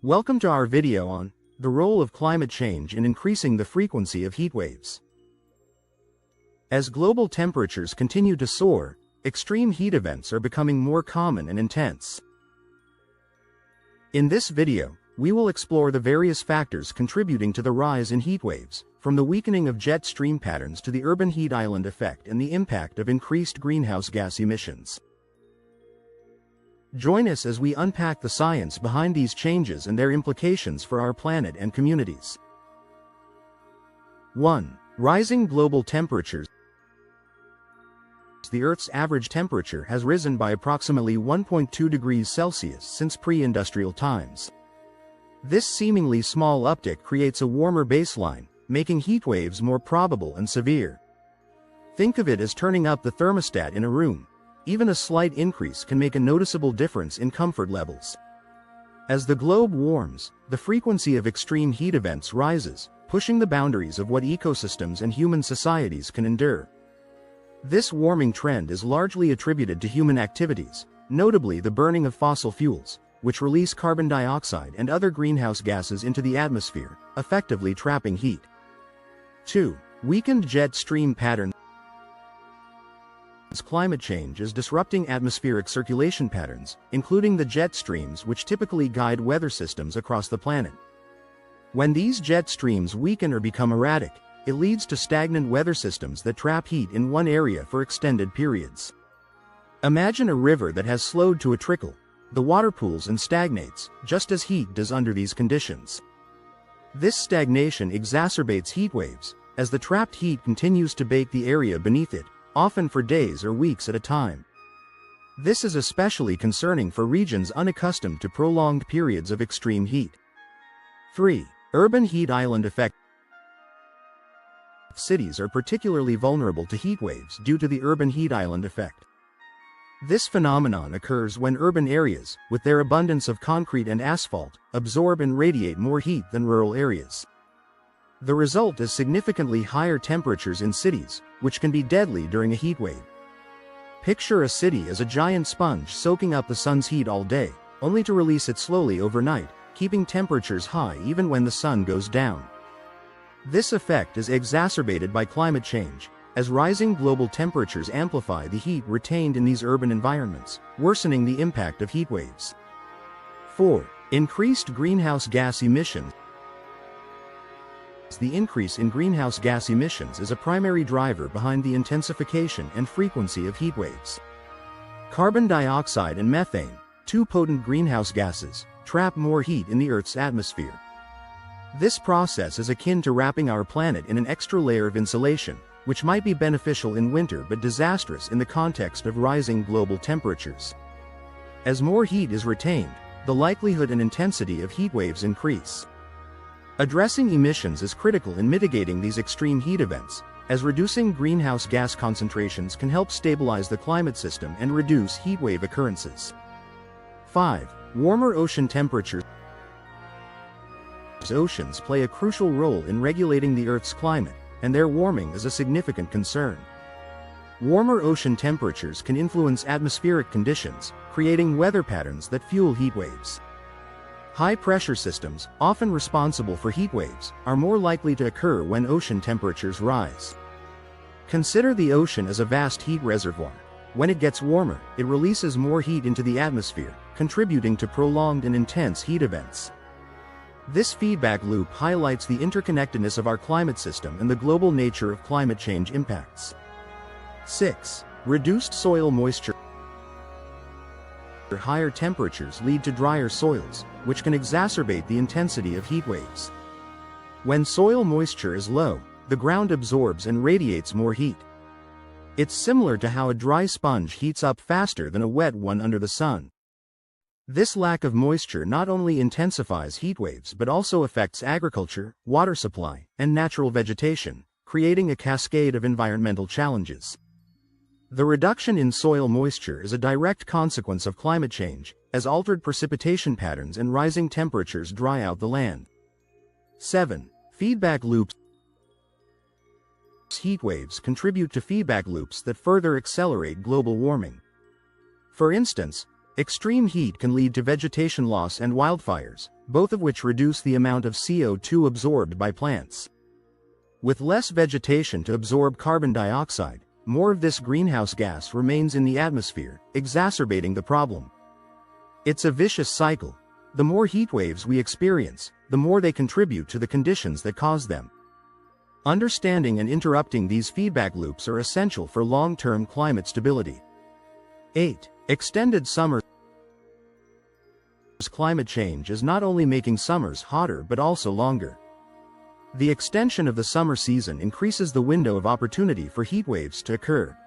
Welcome to our video on the role of climate change in increasing the frequency of heat waves. As global temperatures continue to soar, extreme heat events are becoming more common and intense. In this video, we will explore the various factors contributing to the rise in heat waves, from the weakening of jet stream patterns to the urban heat island effect and the impact of increased greenhouse gas emissions. Join us as we unpack the science behind these changes and their implications for our planet and communities. 1. Rising global temperatures. The Earth's average temperature has risen by approximately 1.2 degrees Celsius since pre-industrial times. This seemingly small uptick creates a warmer baseline, making heat waves more probable and severe. Think of it as turning up the thermostat in a room. Even a slight increase can make a noticeable difference in comfort levels. As the globe warms, the frequency of extreme heat events rises, pushing the boundaries of what ecosystems and human societies can endure. This warming trend is largely attributed to human activities, notably the burning of fossil fuels, which release carbon dioxide and other greenhouse gases into the atmosphere, effectively trapping heat. 2. Weakened jet stream patterns. Climate change is disrupting atmospheric circulation patterns, including the jet streams which typically guide weather systems across the planet. When these jet streams weaken or become erratic, it leads to stagnant weather systems that trap heat in one area for extended periods. Imagine a river that has slowed to a trickle. The water pools and stagnates, just as heat does under these conditions. This stagnation exacerbates heat waves, as the trapped heat continues to bake the area beneath it, often for days or weeks at a time. This is especially concerning for regions unaccustomed to prolonged periods of extreme heat. 3. Urban heat island effect. Cities are particularly vulnerable to heat waves due to the urban heat island effect. This phenomenon occurs when urban areas, with their abundance of concrete and asphalt, absorb and radiate more heat than rural areas. The result is significantly higher temperatures in cities, which can be deadly during a heat wave. Picture a city as a giant sponge soaking up the sun's heat all day, only to release it slowly overnight, keeping temperatures high even when the sun goes down. This effect is exacerbated by climate change, as rising global temperatures amplify the heat retained in these urban environments, worsening the impact of heat waves. 4. Increased greenhouse gas emissions. The increase in greenhouse gas emissions is a primary driver behind the intensification and frequency of heat waves. Carbon dioxide and methane, two potent greenhouse gases, trap more heat in the Earth's atmosphere. This process is akin to wrapping our planet in an extra layer of insulation, which might be beneficial in winter but disastrous in the context of rising global temperatures. As more heat is retained, the likelihood and intensity of heat waves increase. Addressing emissions is critical in mitigating these extreme heat events, as reducing greenhouse gas concentrations can help stabilize the climate system and reduce heat wave occurrences. 5. Warmer ocean temperatures. Oceans play a crucial role in regulating the Earth's climate, and their warming is a significant concern. Warmer ocean temperatures can influence atmospheric conditions, creating weather patterns that fuel heat waves. High-pressure systems, often responsible for heat waves, are more likely to occur when ocean temperatures rise. Consider the ocean as a vast heat reservoir. When it gets warmer, it releases more heat into the atmosphere, contributing to prolonged and intense heat events. This feedback loop highlights the interconnectedness of our climate system and the global nature of climate change impacts. 6. Reduced soil moisture. Higher temperatures lead to drier soils, which can exacerbate the intensity of heat waves. When soil moisture is low, the ground absorbs and radiates more heat. It's similar to how a dry sponge heats up faster than a wet one under the sun. This lack of moisture not only intensifies heat waves but also affects agriculture, water supply, and natural vegetation, creating a cascade of environmental challenges. The reduction in soil moisture is a direct consequence of climate change, as altered precipitation patterns and rising temperatures dry out the land. 7. Feedback loops. Heat waves contribute to feedback loops that further accelerate global warming. For instance, extreme heat can lead to vegetation loss and wildfires, both of which reduce the amount of CO2 absorbed by plants. With less vegetation to absorb carbon dioxide, more of this greenhouse gas remains in the atmosphere, exacerbating the problem. It's a vicious cycle. The more heat waves we experience, the more they contribute to the conditions that cause them. Understanding and interrupting these feedback loops are essential for long-term climate stability. 8. Extended summers. Climate change is not only making summers hotter but also longer. The extension of the summer season increases the window of opportunity for heat waves to occur.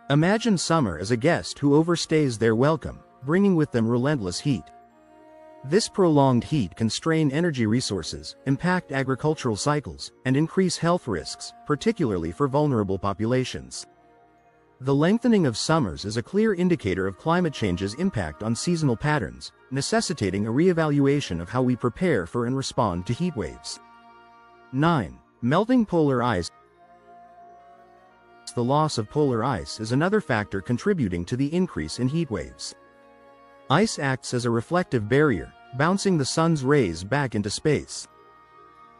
Imagine summer as a guest who overstays their welcome, bringing with them relentless heat. This prolonged heat can strain energy resources, impact agricultural cycles, and increase health risks, particularly for vulnerable populations. The lengthening of summers is a clear indicator of climate change's impact on seasonal patterns, necessitating a re-evaluation of how we prepare for and respond to heat waves. 9. Melting polar ice. The loss of polar ice is another factor contributing to the increase in heat waves. Ice acts as a reflective barrier, bouncing the sun's rays back into space.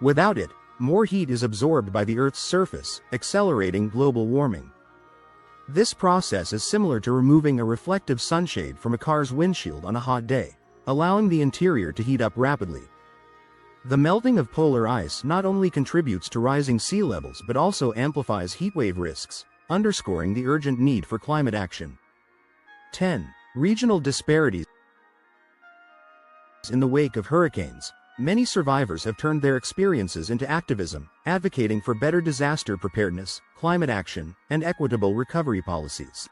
Without it, more heat is absorbed by the Earth's surface, accelerating global warming. This process is similar to removing a reflective sunshade from a car's windshield on a hot day, allowing the interior to heat up rapidly. The melting of polar ice not only contributes to rising sea levels but also amplifies heatwave risks, underscoring the urgent need for climate action. 10. Regional disparities. In the wake of hurricanes, many survivors have turned their experiences into activism, advocating for better disaster preparedness, climate action, and equitable recovery policies.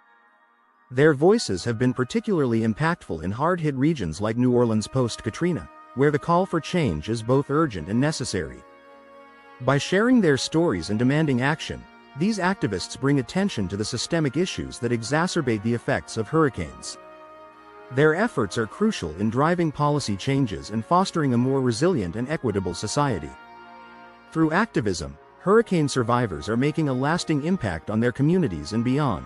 Their voices have been particularly impactful in hard-hit regions like New Orleans post-Katrina, where the call for change is both urgent and necessary. By sharing their stories and demanding action, these activists bring attention to the systemic issues that exacerbate the effects of hurricanes. Their efforts are crucial in driving policy changes and fostering a more resilient and equitable society. Through activism, hurricane survivors are making a lasting impact on their communities and beyond.